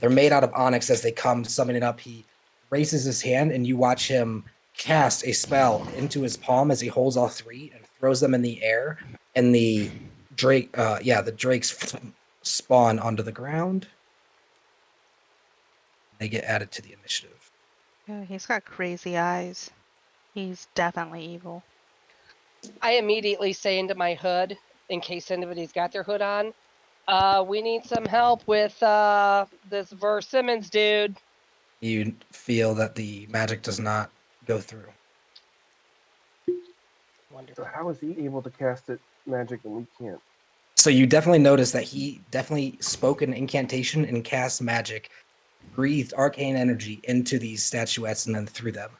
They're made out of onyx. As they come summoning up, he raises his hand, and you watch him cast a spell into his palm as he holds all three and throws them in the air. And the drakes spawn onto the ground. They get added to the initiative. Yeah, he's got crazy eyes. He's definitely evil. I immediately say into my hood, in case anybody's got their hood on, we need some help with this Ver Simmons dude. You feel that the magic does not go through. Wonderful. So how is he able to cast it magic and we can't? So you definitely notice that he definitely spoke an incantation and cast magic, breathed arcane energy into these statuettes and then threw them.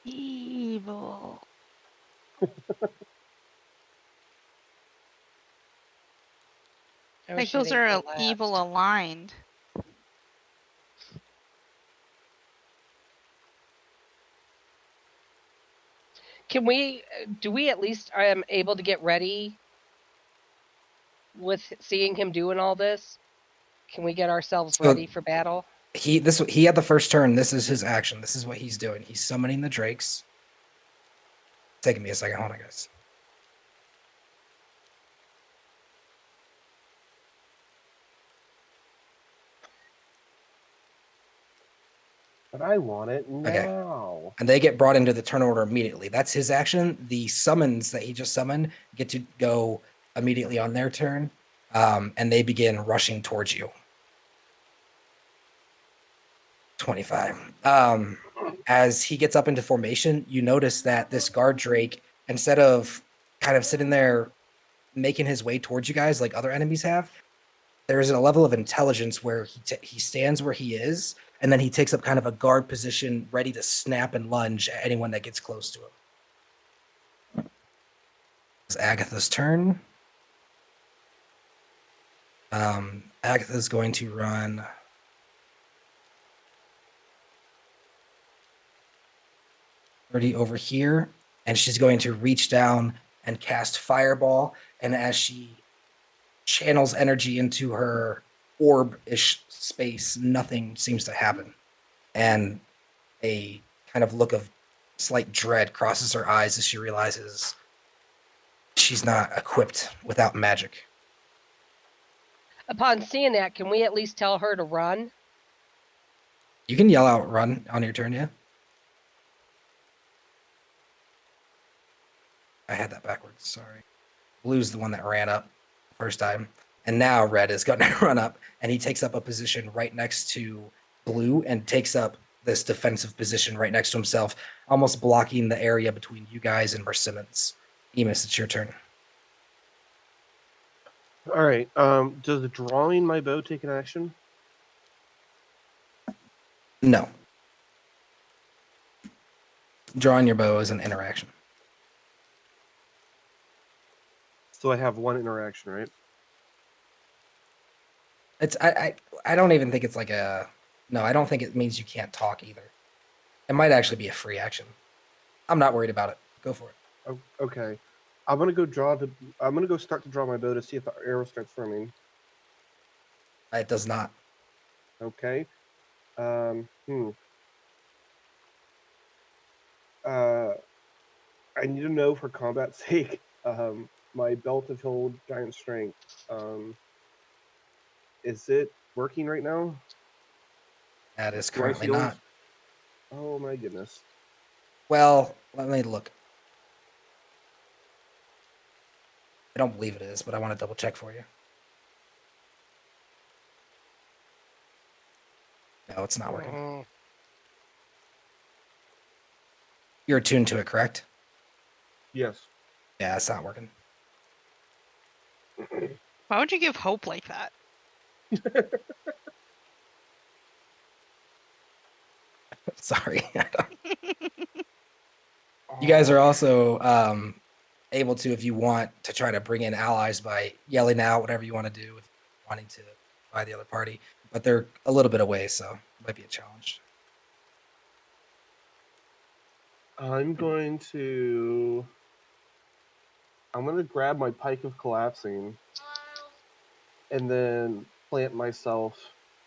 Evil. Like those are evil aligned. Can we? Do we at least able to get ready with seeing him doing all this? Can we get ourselves ready for battle? He had the first turn. This is his action. This is what he's doing. He's summoning the drakes. It's taking me a second. Hold on, guys. But I want it now. Okay. And they get brought into the turn order immediately. That's his action. The summons that he just summoned get to go immediately on their turn, and they begin rushing towards you. 25. As he gets up into formation, you notice that this guard drake, instead of kind of sitting there making his way towards you guys like other enemies have, there is a level of intelligence where he stands where he is, and then he takes up kind of a guard position, ready to snap and lunge at anyone that gets close to him. It's Agatha's turn. Agatha's going to run 30 over here, and she's going to reach down and cast Fireball. And as she channels energy into her orb-ish space, nothing seems to happen. And a kind of look of slight dread crosses her eyes as she realizes she's not equipped without magic. Upon seeing that, can we at least tell her to run? You can yell out run on your turn, yeah? I had that backwards, sorry. Blue's the one that ran up first time. And now Red is going to run up, and he takes up a position right next to Blue and takes up this defensive position right next to himself, almost blocking the area between you guys and Mersimmons. Emus, it's your turn. All right. Does drawing my bow take an action? No. Drawing your bow is an interaction. So I have one interaction, right? It's I don't even think it's like a no, I don't think it means you can't talk either. It might actually be a free action. I'm not worried about it. Go for it. Oh, okay. I'm gonna go start to draw my bow to see if the arrow starts forming. It does not. Okay. I need to know for combat's sake. My belt of hold giant strength. Is it working right now? That is currently not. Oh my goodness. Well, let me look. I don't believe it is, but I want to double check for you. No, it's not working. You're attuned to it, correct? Yes. Yeah, it's not working. Why would you give hope like that? Sorry. You guys are also able to, if you want, to try to bring in allies by yelling out whatever you want to do, if wanting to buy the other party. But they're a little bit away, so it might be a challenge. I'm going to grab my Pike of Collapsing and then plant myself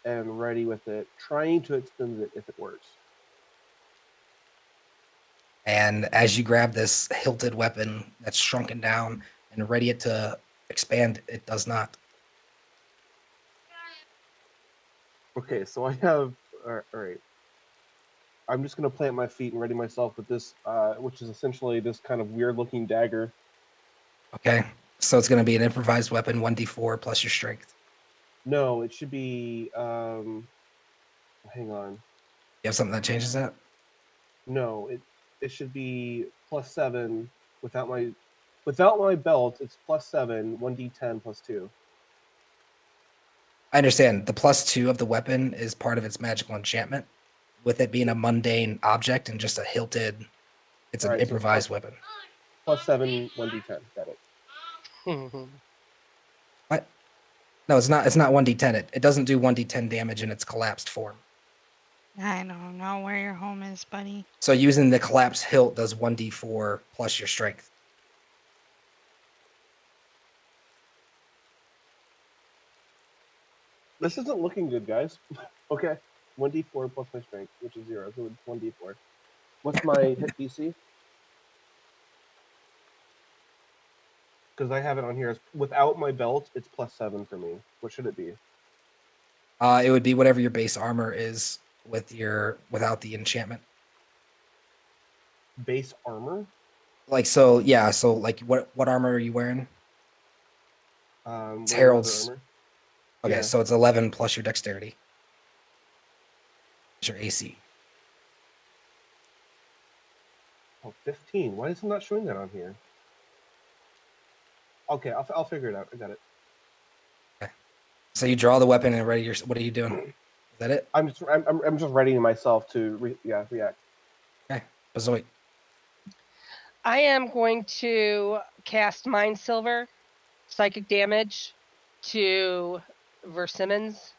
and ready with it, trying to extend it if it works. And as you grab this hilted weapon that's shrunken down and ready it to expand, it does not. Okay, so I have. All right. I'm just going to plant my feet and ready myself with this, which is essentially this kind of weird looking dagger. Okay. So it's going to be an improvised weapon, 1d4 plus your strength. No, it should be. Hang on. You have something that changes that? No, it should be +7 without my belt. It's +7, 1d10 +2. I understand. The +2 of the weapon is part of its magical enchantment, with it being a mundane object and just a hilted. It's an All right, so improvised weapon. +7, 1d10. Got it. What? No, it's not. It's not 1d10. It doesn't do 1d10 damage in its collapsed form. I don't know where your home is, buddy. So using the collapsed hilt does 1d4 plus your strength. This isn't looking good, guys. Okay, 1d4 plus my strength, which is 0, so it's 1d4. What's my hit DC? Because I have it on here. Without my belt, it's +7 for me. What should it be? It would be whatever your base armor is without the enchantment. Base armor? Like so, yeah. So like, what armor are you wearing? It's Herald's. Armor. Okay, Yeah. so it's 11 plus your dexterity. It's your AC. Oh, 15. Why is it not showing that on here? Okay, I'll figure it out. I got it. So you draw the weapon and ready your. What are you doing? Is that it? I'm just readying myself to react. Okay, Bazoit. I am going to cast Mind Silver, psychic damage, to Versimmons.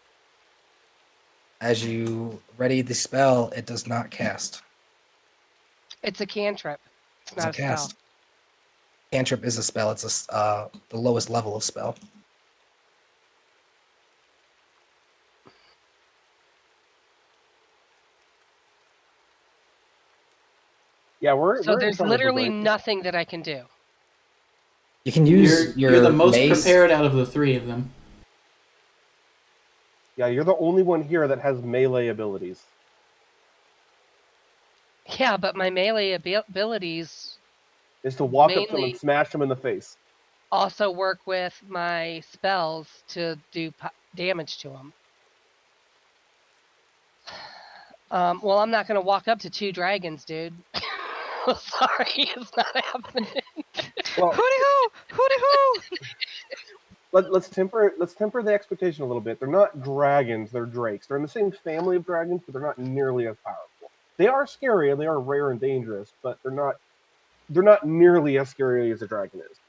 As you ready the spell, it does not cast. It's a cantrip. It's Doesn't not a spell. cast. Cantrip is a spell. It's the lowest level of spell. Yeah, we're So in there's trouble, literally Bazoit. nothing that I can do. You can use You're the most mace. prepared out of the three of them. Yeah, you're the only one here that has melee abilities. Yeah, but my melee abilities Is to walk up to them Mainly- and smash them in the face. also work with my spells to do damage to them. Well, I'm not going to walk up to 2 dragons, dude. Sorry, it's not happening. Well, Hooty-hoo! Hooty-hoo! let's temper the expectation a little bit. They're not dragons, they're drakes. They're in the same family of dragons, but they're not nearly as powerful. They are scary and they are rare and dangerous, but they're not nearly as scary as a dragon is.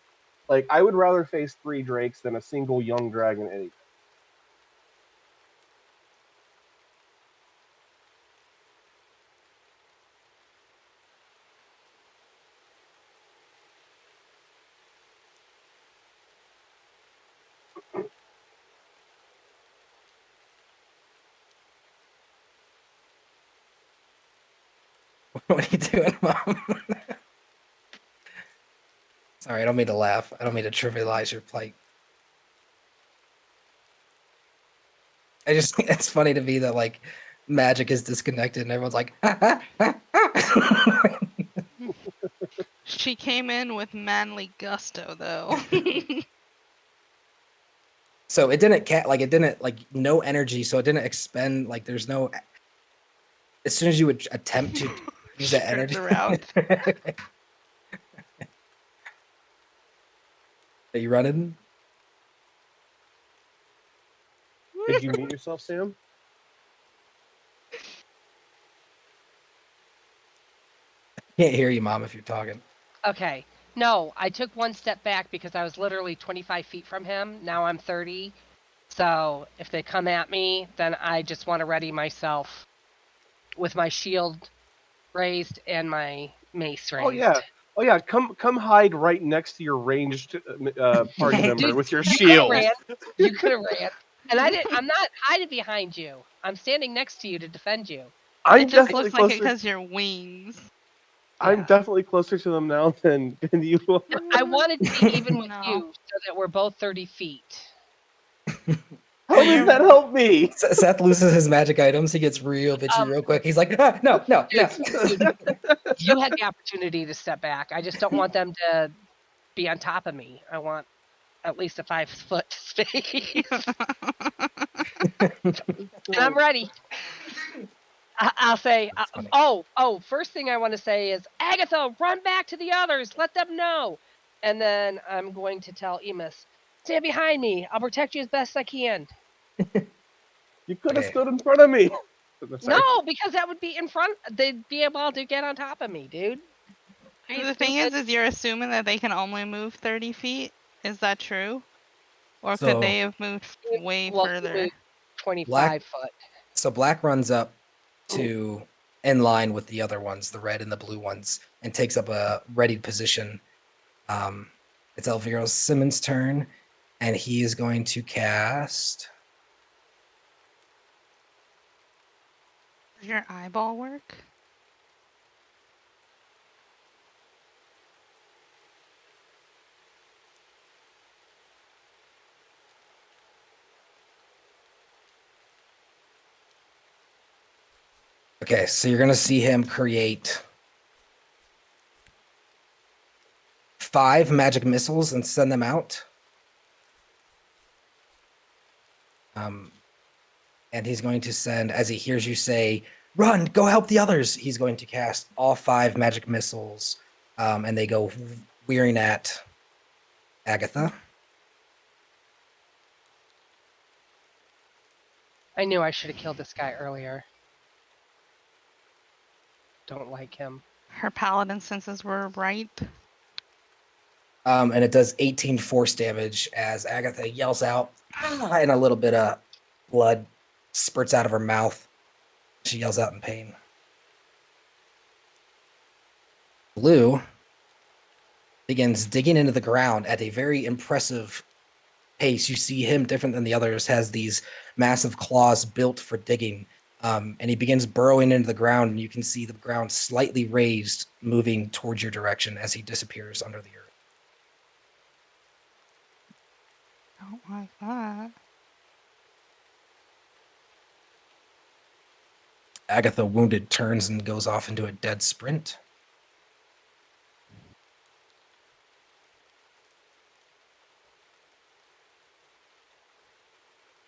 Like, I would rather face 3 drakes than a single young dragon any day. What are you doing, Mom? Sorry, I don't mean to laugh. I don't mean to trivialize your plight. I just think it's funny to me that like magic is disconnected and everyone's like, ha, ha, ha, ha. She came in with manly gusto, though. So it didn't it didn't like no energy, so it didn't expend like there's no. As soon as you would attempt to use She that turned energy, around. Are you running? Did you mute yourself, Sam? Can't hear you, Mom, if you're talking. Okay. No, I took 1 step back because I was literally 25 feet from him. Now I'm 30. So if they come at me, then I just want to ready myself with my shield raised and my mace raised. Oh yeah. Come hide right next to your ranged party member Dude, with your You shield. could have ran. And I'm not hiding behind you. I'm standing next to you to defend you. I'm It just definitely looks like it closer. because your wings. I'm Yeah. definitely closer to them now than you are. I wanted to be even with No. you so that we're both 30 feet. How does that help me? Seth loses his magic items. He gets real bitchy real quick. He's like, ah, no. Dude, you had the opportunity to step back. I just don't want them to be on top of me. I want at least a 5-foot space. And I'm ready. I'll say, That's funny. first thing I want to say is, Agatha, run back to the others. Let them know. And then I'm going to tell Emus, stand behind me. I'll protect you as best I can. You could have Okay. stood in front of me. Sorry. No, because that would be in front. They'd be able to get on top of me, dude. Are you The thing stupid? is you're assuming that they can only move 30 feet. Is that true? Or So- could they have moved way Well, further? 25 foot. So Black runs up to in line with the other ones, the red and the blue ones, and takes up a readied position. It's Elvira Simmons' turn, and he is going to cast. Does your eyeball work? Okay, so you're gonna see him create 5 magic missiles and send them out. And he's going to send, as he hears you say, "Run, go help the others." He's going to cast all 5 magic missiles, and they go wearing at Agatha. I knew I should have killed this guy earlier. Don't like him. Her paladin senses were right. And it does 18 force damage as Agatha yells out, "Ah," and a little bit of blood spurts out of her mouth. She yells out in pain. Blue begins digging into the ground at a very impressive pace. You see him, different than the others, has these massive claws built for digging. And he begins burrowing into the ground, and you can see the ground slightly raised, moving towards your direction as he disappears under the earth. Don't like that. Agatha, wounded, turns and goes off into a dead sprint.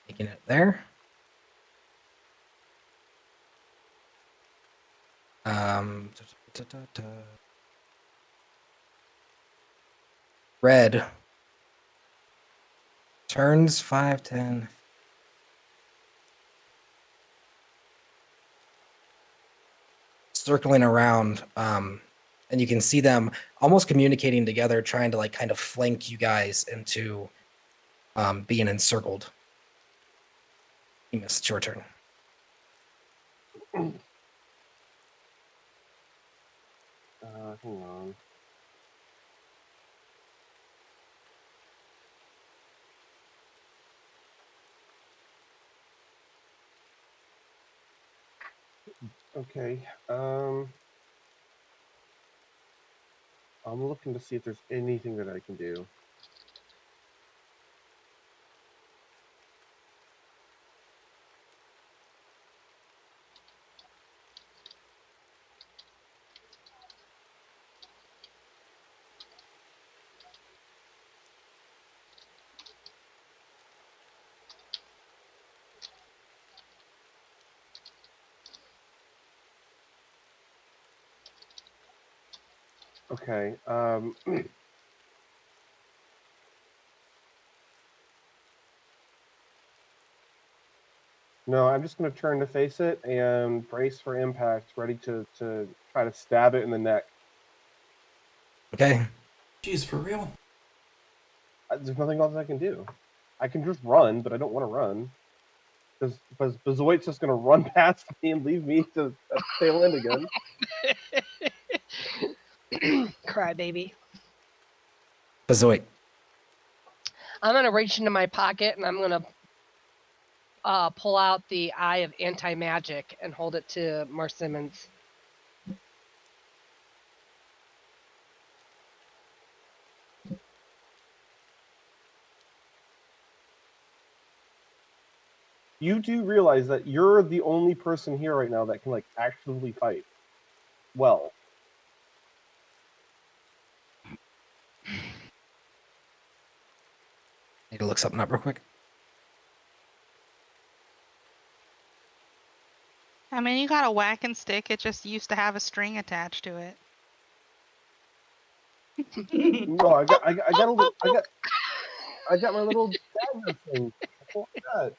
Taking it there. Red turns 5, 10. Circling around, and you can see them almost communicating together, trying to like kind of flank you guys into being encircled. It's your turn. Hang on. Okay. I'm looking to see if there's anything that I can do. Okay. No, I'm just going to turn to face it and brace for impact, ready to try to stab it in the neck. Okay. Jeez, for real? There's nothing else I can do. I can just run, but I don't want to run. Because Bezoit's just going to run past me and leave me to tail end again. Cry, baby. Bezoit. I'm gonna reach into my pocket and I'm gonna pull out the Eye of Anti-Magic and hold it to Mark Simmons. You do realize that you're the only person here right now that can like actively fight. Well, Need to look something up real quick. I mean, you got a whacking stick. It just used to have a string attached to it. no, I got a little, I got my little dagger thing. I thought that.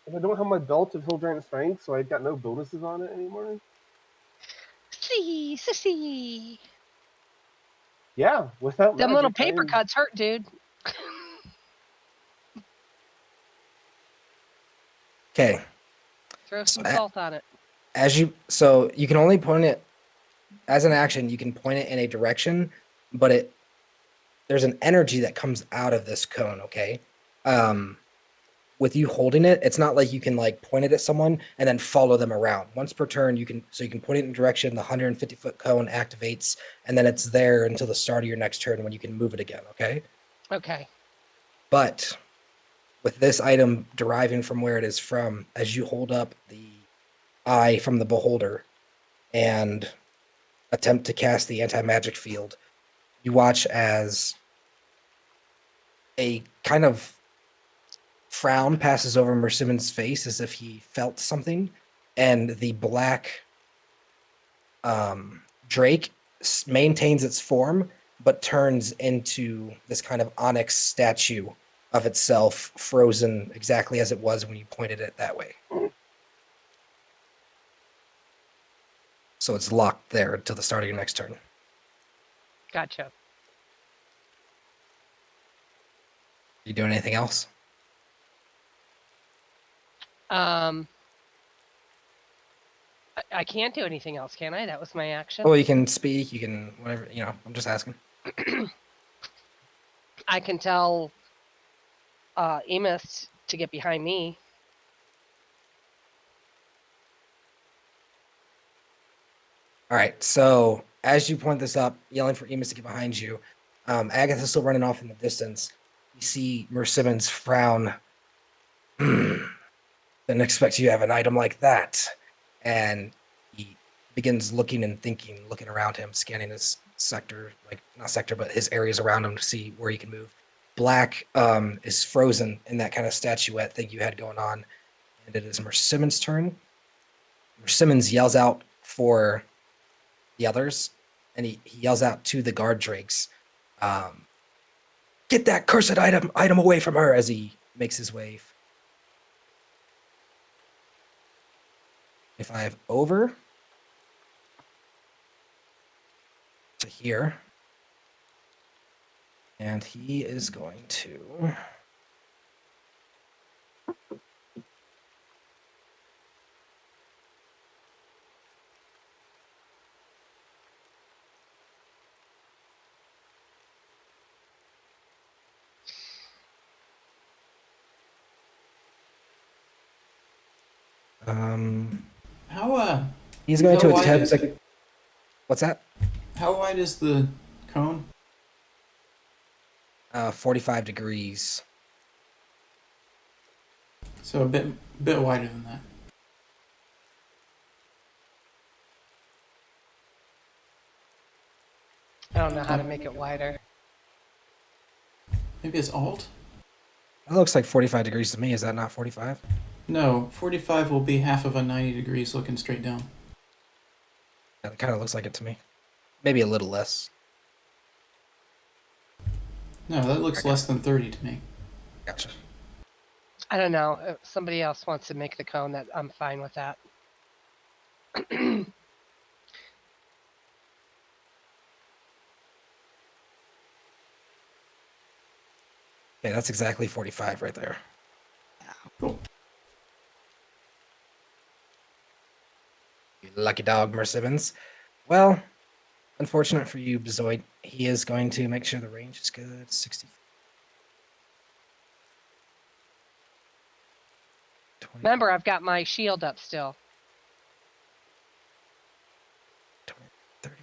And I don't have my belt of Hill Giant Strength, so I got no bonuses on it anymore. Sissy. Yeah, without Them magic, little paper cuts hurt, dude. Okay. Throw So some salt on it. So you can only point it as an action. You can point it in a direction, but there's an energy that comes out of this cone. Okay. With you holding it, it's not like you can like point it at someone and then follow them around. Once per turn, you can point it in a direction. The 150-foot cone activates, and then it's there until the start of your next turn when you can move it again. Okay. Okay. But with this item deriving from where it is from, as you hold up the eye from the beholder and attempt to cast the anti-magic field, you watch as a kind of frown passes over Mersimon's face as if he felt something, and the black drake maintains its form but turns into this kind of onyx statue of itself, frozen exactly as it was when you pointed it that way. So it's locked there until the start of your next turn. Gotcha. You doing anything else? I can't do anything else, can I? That was my action. Well, you can speak, you can whatever, I'm just asking. I can tell Emus to get behind me. All right, so as you point this up, yelling for Emus to get behind you, Agatha's still running off in the distance. You see Mersimmons frown. Didn't expect you to have an item like that. And he begins looking and thinking, looking around him, scanning his sector, like not sector, but his areas around him to see where he can move. Black is frozen in that kind of statuette thing you had going on. And it is Mersimmons' turn. Mersimmons yells out for the others, and he yells out to the guard drakes, get that cursed item away from her, as he makes his way 25 over to here. And he is going to How he's going to how wide attempt is to, what's that? how wide is the cone? 45 degrees. So a bit wider than that. I don't know how to make it wider. Maybe it's alt? That looks like 45 degrees to me. Is that not 45? No, 45 will be half of a 90 degrees looking straight down. That kind of looks like it to me. Maybe a little less. No, that looks Okay. less than 30 to me. Gotcha. I don't know. If somebody else wants to make the cone, that I'm fine with that. Okay, that's exactly 45 right there. Cool. You lucky dog, Mersimmons. Well, unfortunate for you, Bezoid. He is going to make sure the range is good. 60. Remember, I've got my shield up still. 20, 30.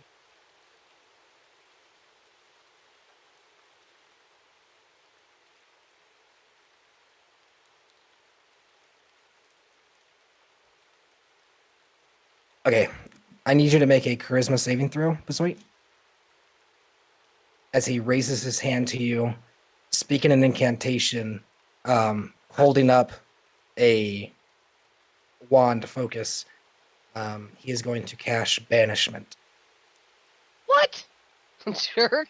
Okay, I need you to make a charisma saving throw, Bezoit. As he raises his hand to you, speaking an incantation, holding up a wand focus, he is going to cast banishment. What? Jerk.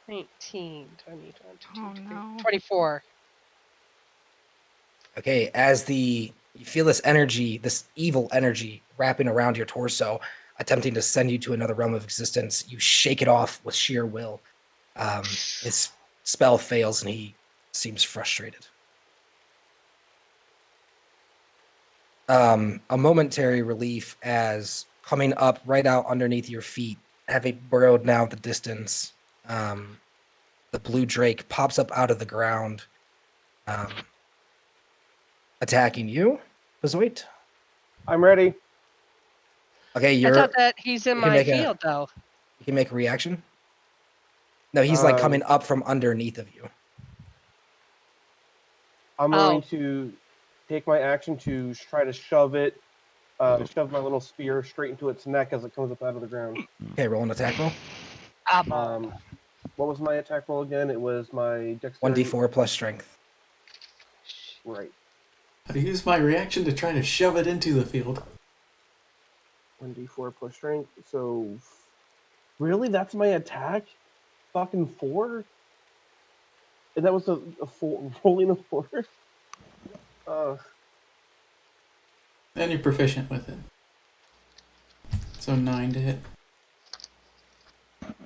19, 20, 22, Oh, no. 24. Okay, as you feel this energy, this evil energy wrapping around your torso, attempting to send you to another realm of existence, you shake it off with sheer will. His spell fails and he seems frustrated. A momentary relief as coming up right out underneath your feet, having burrowed now the distance, the blue drake pops up out of the ground, attacking you, Bezoit. I'm ready. Okay, I thought that he's in you can my make a- field, though. You can make a reaction. No, he's like coming up from underneath of you. I'm Oh. going to take my action to try to shove my little spear straight into its neck as it comes up out of the ground. Okay, roll an attack roll. What was my attack roll again? It was my dexterity. 1d4 plus strength. Right. I used my reaction to try to shove it into the field. 1d4 plus strength. So, really, that's my attack? Fucking 4? And that was a 4, rolling a 4? And you're proficient with it. So 9 to hit.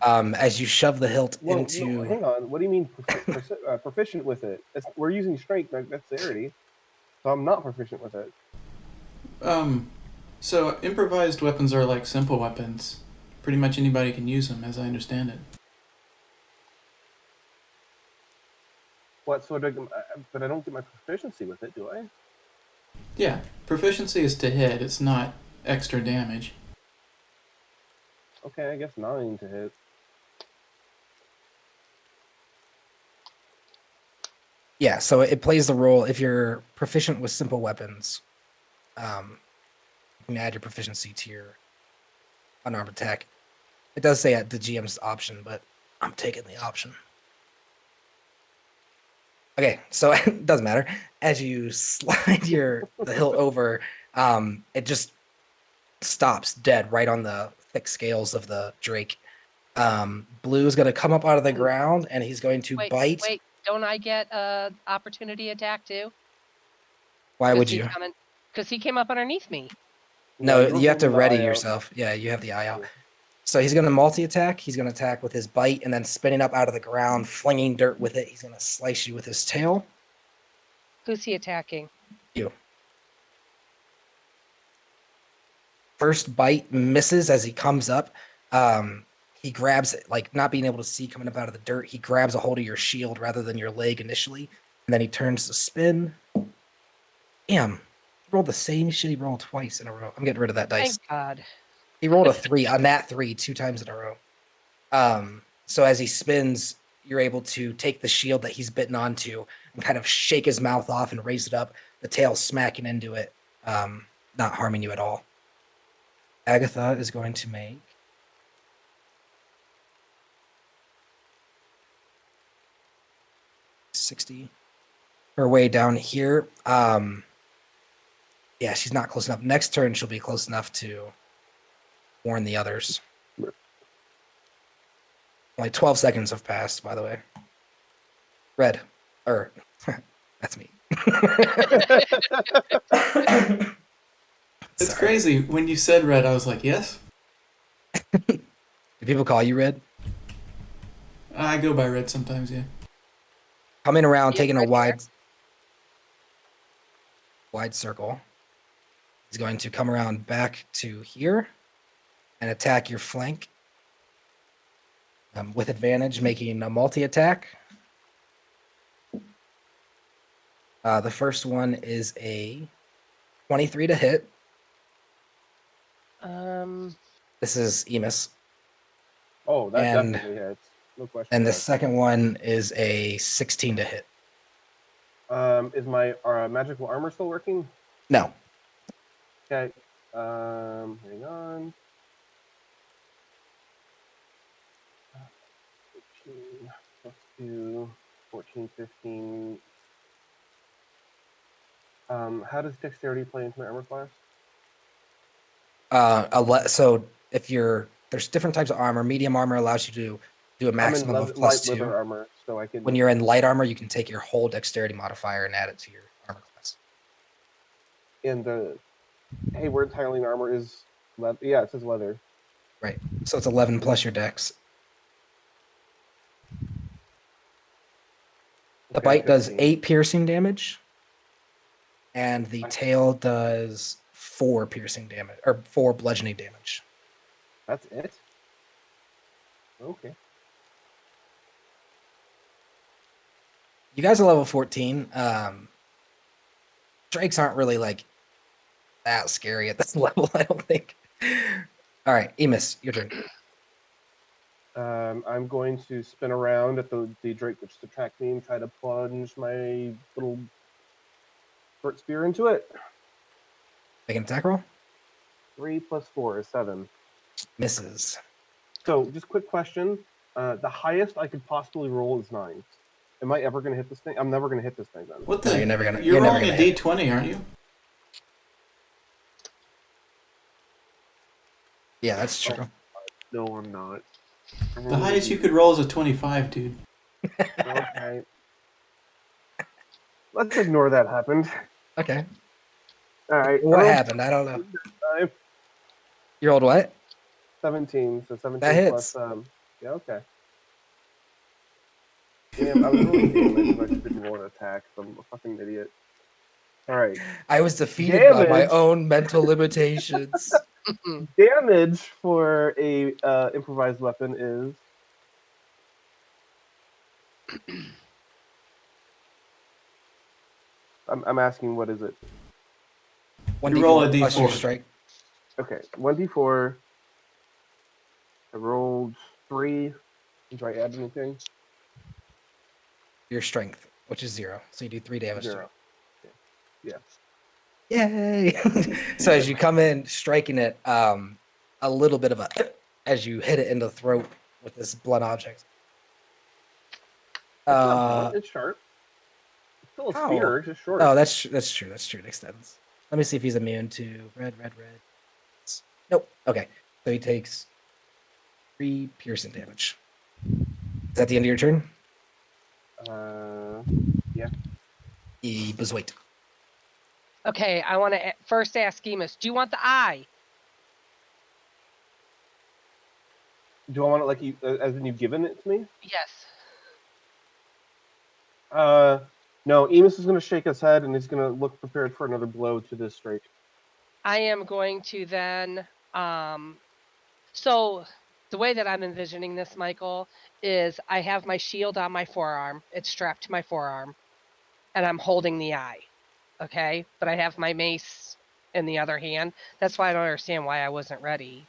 As you shove the hilt Well, into. no, hang on. What do you mean proficient with it? We're using strength, not dexterity. So I'm not proficient with it. So improvised weapons are like simple weapons. Pretty much anybody can use them, as I understand it. What? So but I don't get my proficiency with it, do I? Yeah, proficiency is to hit. It's not extra damage. Okay, I guess 9 to hit. Yeah, so it plays the role if you're proficient with simple weapons. You can add your proficiency to your unarmed attack. It does say at the GM's option, but I'm taking the option. Okay, so it doesn't matter. As you slide the hilt over, it just stops dead right on the thick scales of the drake. Blue is going to come up out of the ground and he's going to bite. Wait, don't I get a opportunity attack too? Why would you? Because he came up underneath me. No, you you have to rolled the ready eye out. yourself. Yeah, you have the eye out. So he's going to multi-attack. He's going to attack with his bite and then spinning up out of the ground, flinging dirt with it. He's going to slice you with his tail. Who's he attacking? You. First bite misses as he comes up. He grabs it, like not being able to see coming up out of the dirt. He grabs a hold of your shield rather than your leg initially. And then he turns to spin. Damn. He rolled the same shit he rolled twice in a row. I'm getting rid of that dice. Thank God. He rolled a 3 on that 3 2 times in a row. So as he spins, you're able to take the shield that he's bitten onto and kind of shake his mouth off and raise it up, the tail smacking into it, not harming you at all. Agatha is going to make 60 her way down here. Yeah, she's not close enough. Next turn, she'll be close enough to warn the others. Only 12 seconds have passed, by the way. Red. That's me. It's Sorry. crazy. When you said red, I was like, yes? Do people call you Red? I go by red sometimes, yeah. Coming around, Yeah, taking a right wide circle. He's going to come around back to here and attack your flank. With advantage, making a multi-attack. The first one is a 23 to hit. This is Emus. Oh, that And- definitely hits. No question. And the about second one is a 16 to hit. that. Is my magical armor still working? No. Okay. Hang on. 13 plus 2, 14, 15. How does dexterity play into my armor class? So if there's different types of armor. Medium armor allows you to do a maximum I'm of in plus light 2. leather armor, so I can. When you're in light armor, you can take your whole dexterity modifier and add it to your armor class. And the Hayward tiling armor is leather. Yeah, it says leather. Right. So it's 11 plus your dex. The Okay, bite does 15. 8 piercing damage, and the tail does 4 piercing damage or 4 bludgeoning damage. That's it. Okay. You guys are level 14. Drakes aren't really like that scary at this level, I don't think. All right, Emus, your turn. I'm going to spin around at the Drake which attacked me and try to plunge my little short spear into it. Make an attack roll. 3 plus 4 is 7. Misses. So, just quick question. The highest I could possibly roll is 9. Am I ever going to hit this thing? I'm never going to hit this thing then. What No, the? you're never gonna- You're you're never rolling a gonna hit. d20, aren't you? Yeah, that's true. No, I'm not. The highest you could roll is a 25, dude. Okay. Let's ignore that happened. Okay. All right. What I rolled happened? I don't know. 5, You rolled what? 17. So 17 That hits. plus. Yeah. Okay. Damn, I was rolling damage. I didn't roll an attack. So I'm a fucking idiot. All right. I was defeated by my Damage. own mental limitations. Damage for a improvised weapon is. I'm asking, what is it? 1d4 You roll a plus your d4. strike. Okay, 1d4. I rolled 3. Do I add anything? Your strength, which is 0. So you do 3 damage to 0. Yeah. it. Yay! So as you come in, striking it, a little bit of a as you hit it in the throat with this blunt object. It's not blunt, it's sharp. It's still a Ow. spear, just short. Oh, that's true. That's true. It extends. Let me see if he's immune to red. Nope. Okay. So he takes 3 piercing damage. Is that the end of your turn? He was wait. Okay, I want to first ask Emus, do you want the eye? Do I want it like you, as in you've given it to me? Yes. No, Emus is going to shake his head and he's going to look prepared for another blow to this strike. I am going to then, so the way that I'm envisioning this, Michael, is I have my shield on my forearm. It's strapped to my forearm, and I'm holding the eye. Okay, but I have my mace in the other hand. That's why I don't understand why I wasn't ready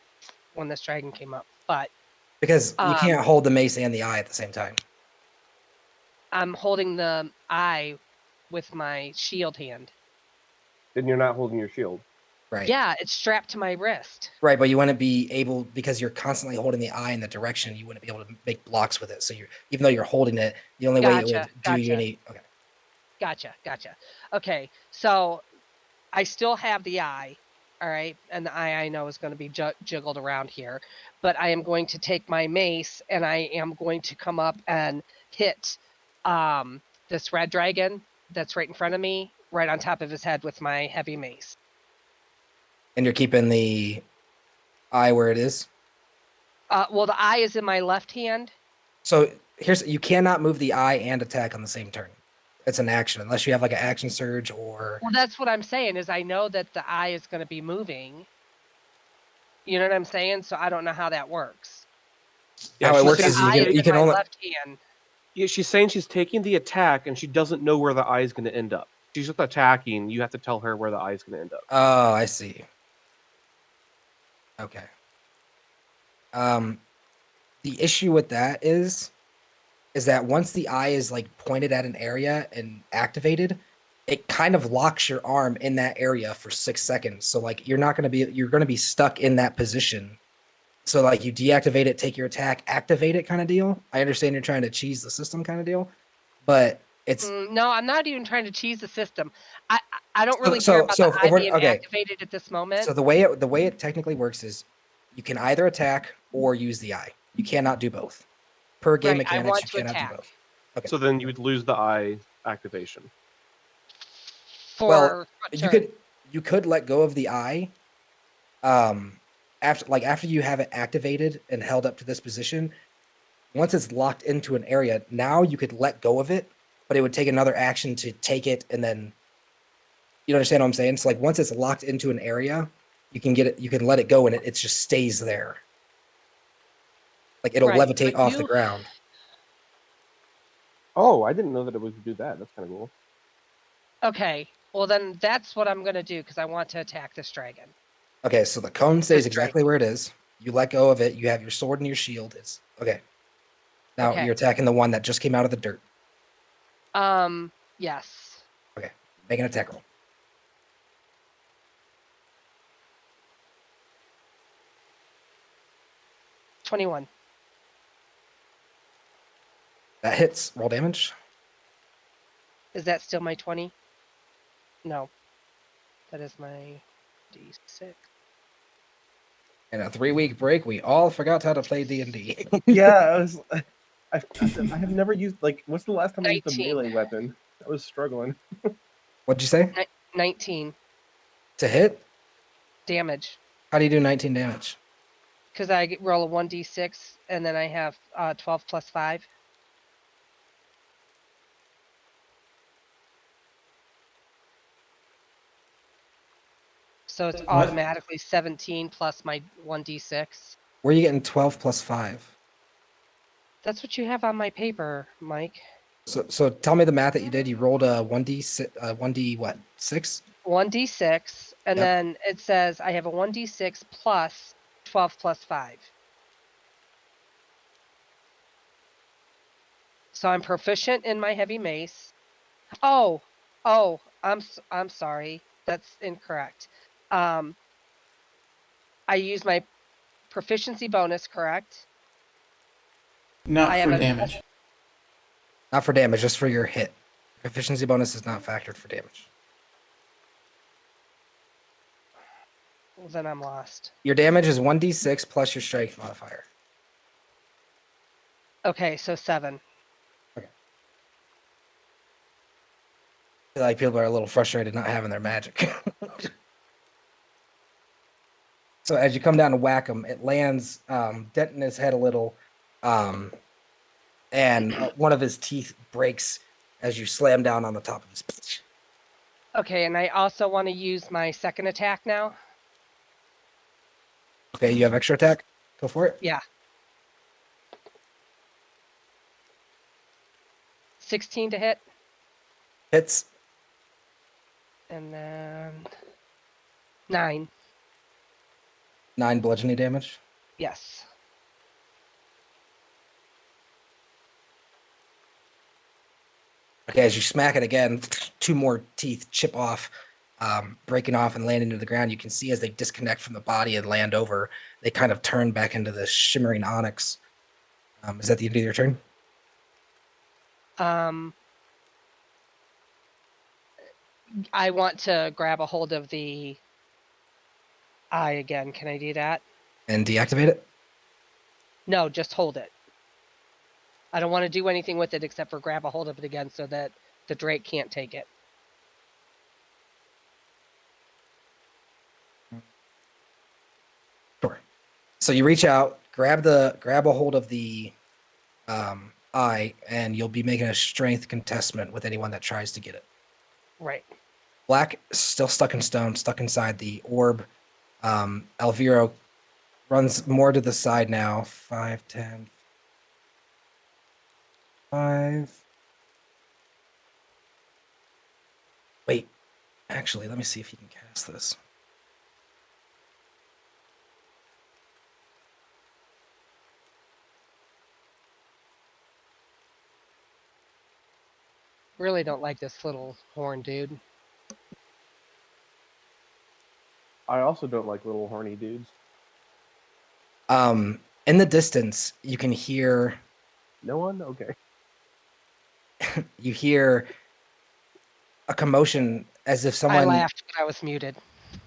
when this dragon came up. But Because you can't hold the mace and the eye at the same time. I'm holding the eye with my shield hand. Then you're not holding your shield. Right. Yeah, it's strapped to my wrist. Right, but you wouldn't be able, because you're constantly holding the eye in the direction, you wouldn't be able to make blocks with it. So even though you're holding it, the only way it would do you any. Okay. Gotcha. Okay, so I still have the eye, all right, and the eye I know is going to be jiggled around here, but I am going to take my mace and I am going to come up and hit this red dragon that's right in front of me, right on top of his head with my heavy mace. And you're keeping the eye where it is. Well, the eye is in my left hand. So you cannot move the eye and attack on the same turn. It's an action unless you have like an action surge or. Well, that's what I'm saying is I know that the eye is going to be moving. You know what I'm saying? So I don't know how that works. How it works is you can only. Left hand. Yeah, she's saying she's taking the attack and she doesn't know where the eye is going to end up. She's just attacking. You have to tell her where the eye is going to end up. Oh, I see. Okay. The issue with that is that once the eye is like pointed at an area and activated, it kind of locks your arm in that area for 6 seconds. So like you're going to be stuck in that position. So like you deactivate it, take your attack, activate it kind of deal. I understand you're trying to cheese the system kind of deal, but it's No, I'm not even trying to cheese the system. I don't really So- care so- about so the if eye we're- being okay. activated at this moment. so the way it technically works is you can either attack or use the eye. You cannot do both. Per game Right, I mechanics, want you to cannot attack. do both. Okay. So then you would lose the eye activation. For what you turn? could let go of the eye after you have it activated and held up to this position. Once it's locked into an area, now you could let go of it, but it would take another action to take it, and then you understand what I'm saying? So like once it's locked into an area, you can let it go, and it just stays there. Like it'll Right, levitate but off the ground. Oh, I didn't know that it would do that. That's kind of cool. Okay, well then that's what I'm gonna do because I want to attack this dragon. Okay, so the cone stays This exactly where it is. You let go of it. You have your sword and your shield. It's okay. Now Okay. you're attacking the one that just came out of the dirt. Yes. Okay, make an attack roll. $21. That hits. Roll damage. Is that still my 20? No. That is my D6. In a 3-week break, we all forgot how to play D&D. Yeah, I have never used What's the last time I used a 19. melee weapon? I was struggling. What'd you say? 19 To hit? damage. How do you do 19 damage? Because I roll a 1d6 and then I have 12 plus 5. So it's What? automatically 17 plus my 1d6. Where are you getting 12 plus 5? That's what you have on my paper, Mike. So tell me the math that you did. You rolled a 1d what? 6? 1d6, and Yep. then it says I have a 1d6 plus 12 plus 5. So I'm proficient in my heavy mace. Oh, I'm sorry. That's incorrect. I use my proficiency bonus, correct? Not I have for a- damage. Not for damage, just for your hit. Efficiency bonus is not factored for damage. Well, then I'm lost. Your damage is 1d6 plus your strength modifier. Okay, so 7. I feel like people are a little frustrated not having their magic. So as you come down to whack him, it lands dent in his head a little, and one of his teeth breaks as you slam down on the top of his. Okay, and I also want to use my second attack now. Okay, you have extra attack. Go for it. Yeah. 16 to hit, Hits. and then 9. 9 bludgeoning damage. Yes. Okay, as you smack it again, 2 more teeth chip off, breaking off and land into the ground. You can see as they disconnect from the body and land over, they kind of turn back into the shimmering onyx. Is that the end of your turn? I want to grab a hold of the eye again. Can I do that? And deactivate it? No, just hold it. I don't want to do anything with it except for grab a hold of it again so that the Drake can't take it. Sure. So you reach out, grab a hold of the eye, and you'll be making a strength contestment with anyone that tries to get it. Right. Black still stuck in stone, stuck inside the orb. Elvira runs more to the side now. 5, 10, 5. Actually, let me see if he can cast this. Really don't like this little horn dude. I also don't like little horny dudes. In the distance, you can hear No one? Okay. you hear a commotion as if I someone laughed, but I was muted.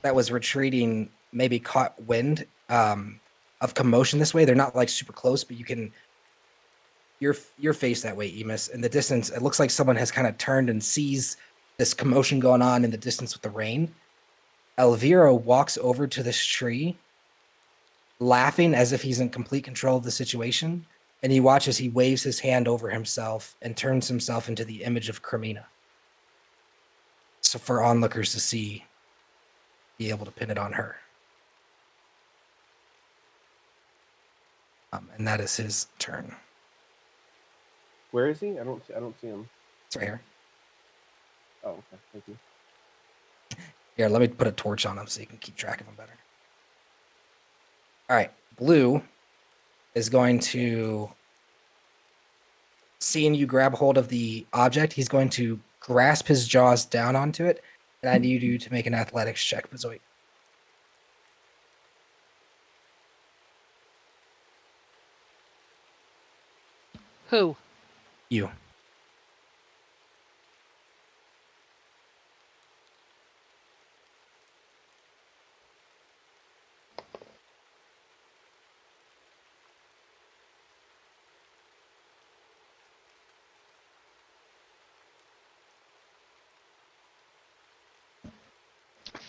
that was retreating maybe caught wind of commotion this way. They're not like super close, but you can your face that way, Emus. In the distance, it looks like someone has kind of turned and sees this commotion going on in the distance with the rain. Elvira walks over to this tree, laughing as if he's in complete control of the situation. And you watch as he waves his hand over himself and turns himself into the image of Cremina. So for onlookers to see, be able to pin it on her. And that is his turn. Where is he? I don't see him. It's right here. Oh, okay. Thank you. Here, let me put a torch on him so you can keep track of him better. All right, Blue is going to, seeing you grab hold of the object, he's going to grasp his jaws down onto it, and I need you to make an athletics check, Bezoit. Who? You.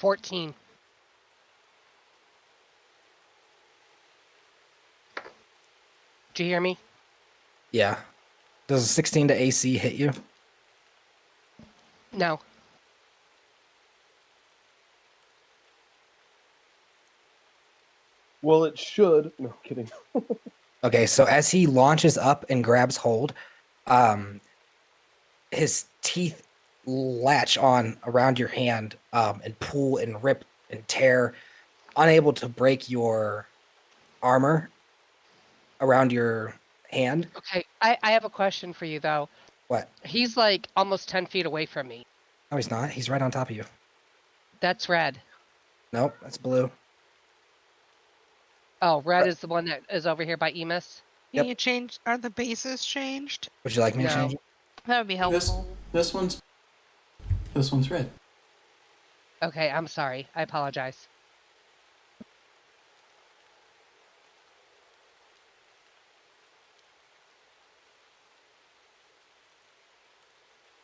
$14. Do you hear me? Yeah. Does a 16 to AC hit you? No. Well, it should. No, kidding. Okay, so as he launches up and grabs hold, his teeth latch on around your hand and pull and rip and tear, unable to break your armor around your hand. Okay, I have a question for you, though. What? He's like almost 10 feet away from me. No, he's not. He's right on top of you. That's red. Nope, that's Blue. Oh, red Uh, is the one that is over here by Emus? Can Yep. you change? Are the bases changed? Would you like me to No. change it? That would be helpful. This one's red. Okay, I'm sorry. I apologize.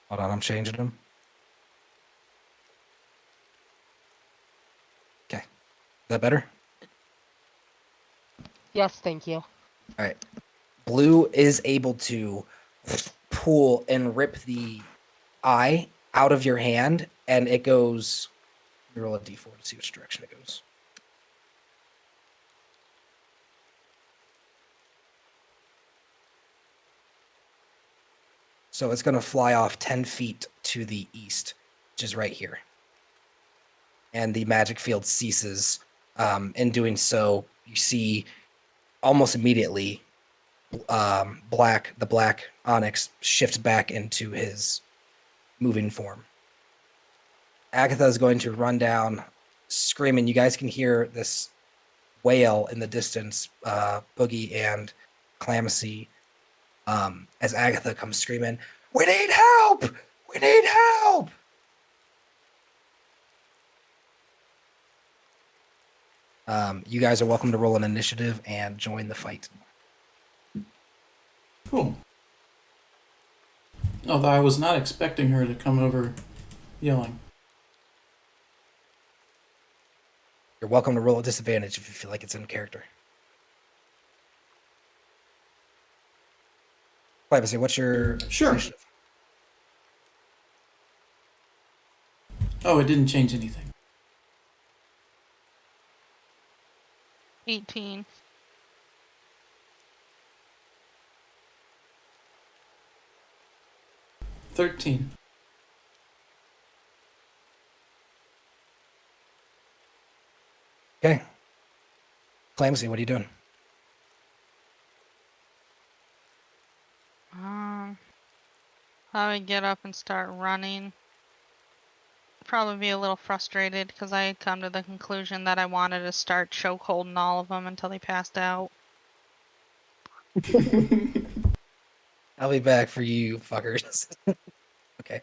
Hold on, I'm changing them. Okay. Is that better? Yes, thank you. All right. Blue is able to pull and rip the eye out of your hand, and it goes. Let me roll a d4 to see which direction it goes. So it's going to fly off 10 feet to the east, which is right here. And the magic field ceases. In doing so, you see almost immediately the black onyx shift back into his moving form. Agatha is going to run down screaming. You guys can hear this wail in the distance, Boogie and Clamacy, as Agatha comes screaming, "We need help! We need help!" You guys are welcome to roll an initiative and join the fight. Cool. Although I was not expecting her to come over yelling. You're welcome to roll a disadvantage if you feel like it's in character. Clamacy, what's your Sure. initiative? Oh, it didn't change anything. 18. 13. Okay. Clamsy, what are you doing? I would get up and start running. Probably be a little frustrated because I had come to the conclusion that I wanted to start chokeholding all of them until they passed out. I'll be back for you fuckers. Okay.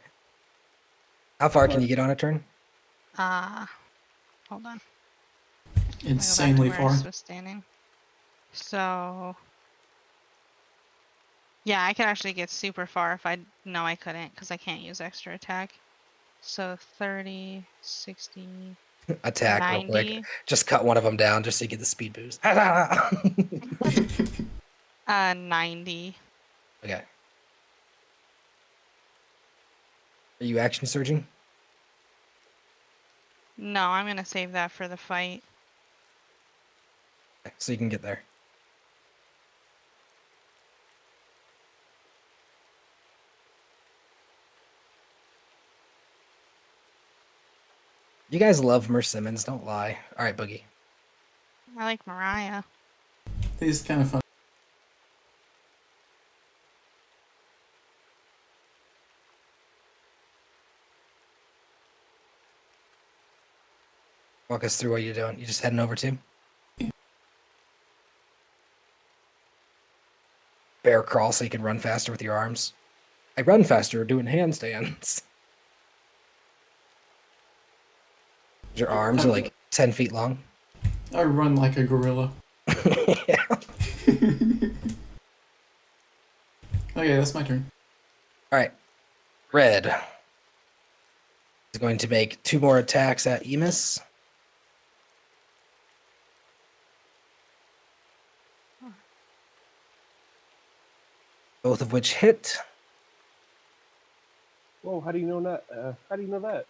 How far can you get on a turn? Hold on. Insanely Where I far. was standing. So, yeah, I could actually get super far if I... No, I couldn't because I can't use extra attack. So 30, 60, Attack real quick. 90. Just cut one of them down just so you get the speed boost. Okay. 90. Are you action surging? No, I'm going to save that for the fight. Okay, so you can get there. You guys love Merce Simmons, don't lie. All right, Boogie. I like Mariah. He's kind of fun. Walk us through what you're doing. You just heading over to? Bear crawl so you can run faster with your arms. I run faster doing handstands. Your arms are like 10 feet long. I run like a gorilla. Yeah. Okay, that's my turn. All right. Red is going to make 2 more attacks at Emus. Both of which hit Whoa, how do you know that? How do you know that?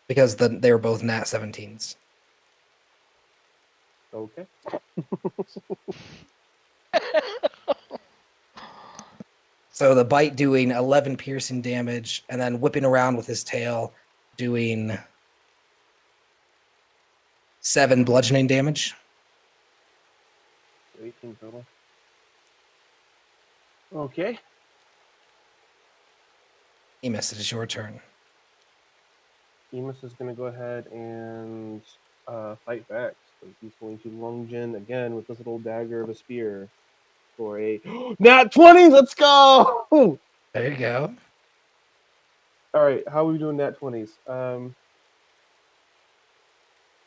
because they were both nat 17s. Okay. So the bite doing 11 piercing damage and then whipping around with his tail doing 7 bludgeoning damage. 18 total. Okay. Emus, it is your turn. Emus is going to go ahead and fight back. So he's going to lunge in again with this little dagger of a spear for a nat 20. Let's go. All There you go. right, how are we doing nat 20s? All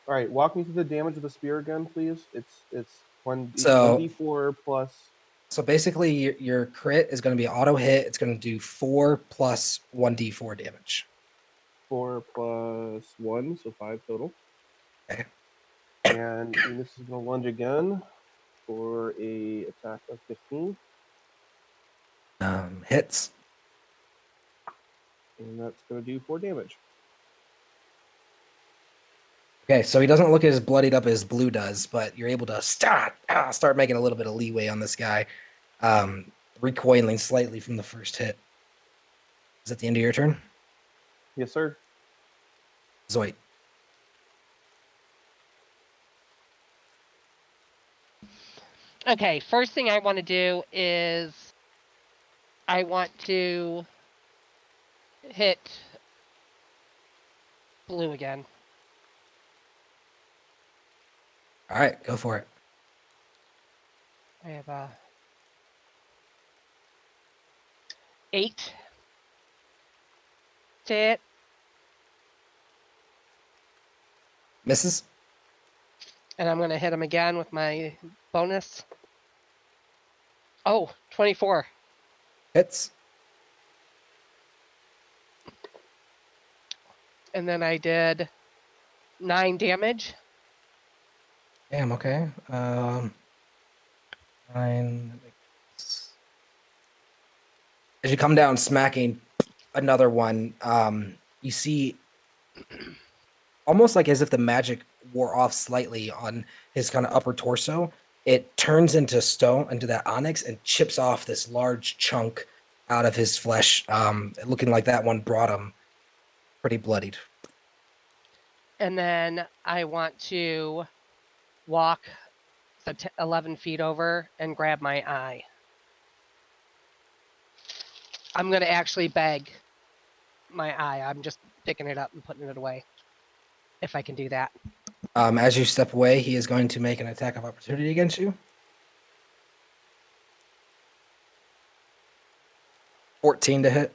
right, walk me through the damage of the spear again, please. It's one So- 1d4 plus. So basically, your crit is going to be auto hit. It's going to do 4 plus 1d4 damage. 4 plus 1, so 5 total. Okay. And Enos is going to lunge again for a attack of 15, Hits. and that's going to do 4 damage. Okay, so he doesn't look as bloodied up as Blue does, but you're able to start making a little bit of leeway on this guy, recoiling slightly from the first hit. Is that the end of your turn? Yes, sir. Zoid. Okay, first thing I want to do is I want to hit Blue again. All right, go for it. I have a 8 to hit. Misses. And I'm going to hit him again with my bonus. Oh, 24. Hits. And then I did 9 damage. Damn. Okay. 9. As you come down, smacking another one, you see almost like as if the magic wore off slightly on his kind of upper torso. It turns into stone, into that onyx, and chips off this large chunk out of his flesh, looking like that one brought him pretty bloodied. And then I want to walk the 11 feet over and grab my eye. I'm going to actually beg my eye. I'm just picking it up and putting it away. If I can do that. As you step away, he is going to make an attack of opportunity against you. 14 to hit.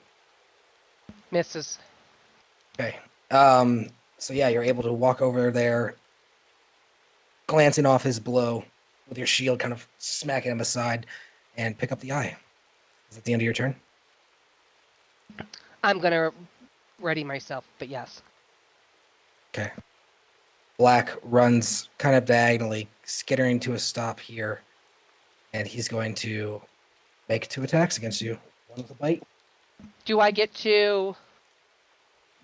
Misses. Okay. So yeah, you're able to walk over there, glancing off his blow with your shield, kind of smacking him aside, and pick up the eye. Is that the end of your turn? I'm going to ready myself, but yes. Okay. Black runs kind of diagonally, skittering to a stop here, and he's going to make 2 attacks against you. One with a bite. Do I get to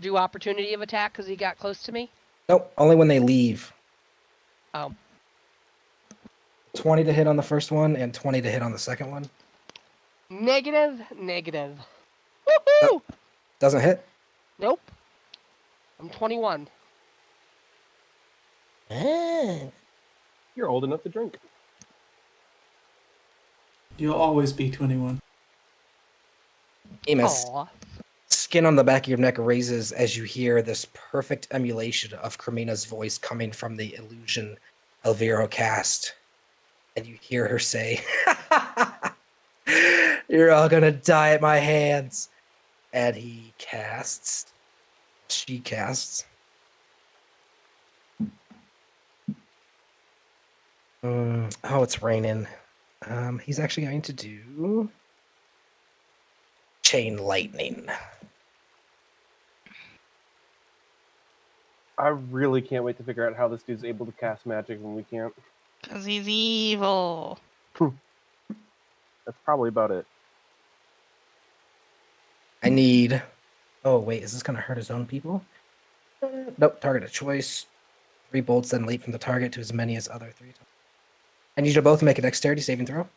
do opportunity of attack because he got close to me? Nope, only when they leave. Oh, 20 to hit on the first one and 20 to hit on the second one. negative. Woohoo! Doesn't hit. Nope. I'm 21. You're old enough to drink. You'll always be 21. Amos, Aw. skin on the back of your neck raises as you hear this perfect emulation of Carmina's voice coming from the illusion Elvira cast. And you hear her say, "You're all gonna die at my hands." And she casts. Oh, it's raining. He's actually going to do chain lightning. I really can't wait to figure out how this dude's able to cast magic when we can't. Because he's evil. That's probably about it. I need. Oh wait, is this gonna hurt his own people? Nope. Target of choice. 3 bolts then leap from the target to as many as other 3 times. I need you to both make a dexterity saving throw.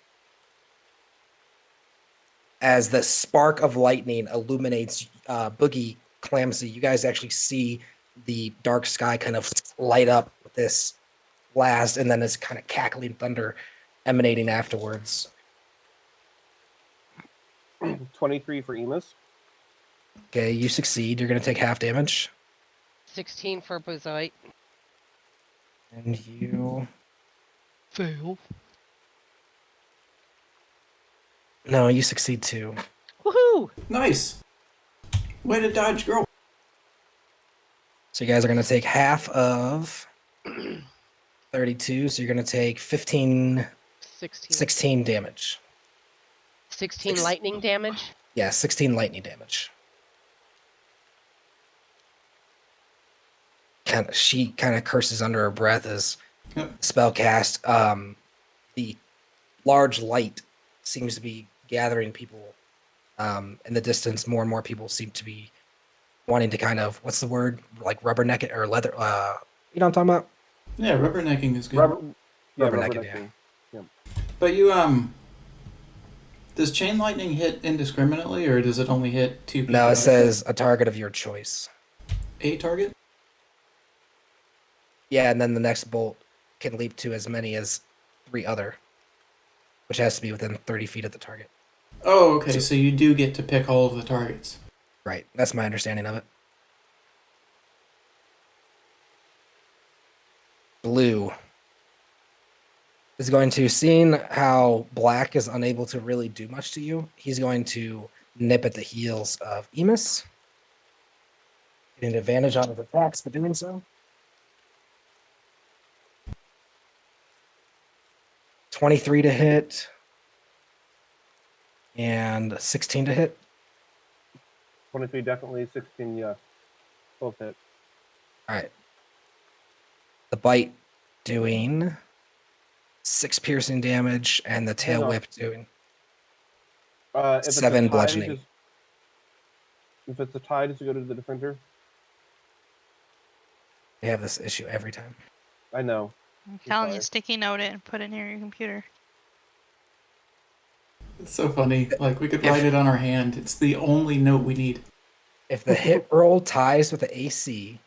As the spark of lightning illuminates Boogie Clamsy, you guys actually see the dark sky kind of light up with this blast, and then this kind of cackling thunder emanating afterwards. 23 for Emus. Okay, you succeed. You're going to take half damage. 16 for Bozoit. And you... Fail. No, you succeed too. Woohoo! Nice. Way to dodge, girl. So you guys are going to take half of 32, so you're going to take 16 damage. 16 lightning damage? Yeah, 16 lightning damage. She kind of curses under her breath as spell cast. The large light seems to be gathering people in the distance. More and more people seem to be wanting to kind of, what's the word? Like rubberneck it or leather. You know what I'm talking about? Yeah, rubbernecking is good. Rubbernecking, yeah. But you, does chain lightning hit indiscriminately, or does it only hit 2 people? No, it says a target of your choice. A target? Yeah, and then the next bolt can leap to as many as 3 other, which has to be within 30 feet of the target. Oh, okay, so you do get to pick all of the targets. Right, that's my understanding of it. Blue is going to, seeing how Black is unable to really do much to you, he's going to nip at the heels of Emus. Getting advantage on his attacks for doing so. 23 to hit. And 16 to hit. 23 definitely, 16 yeah. Both hit. Alright. The bite doing 6 piercing damage, and the tail on. whip doing If it's a 7 tie, bludgeoning. If it's a tie, does it go to the defender? They have this issue every time. I know. I'm telling sorry. you, sticky note it and put it near your computer. It's so funny. Like, we could write it on our hand. It's the only note we need. If the hit roll ties with the AC,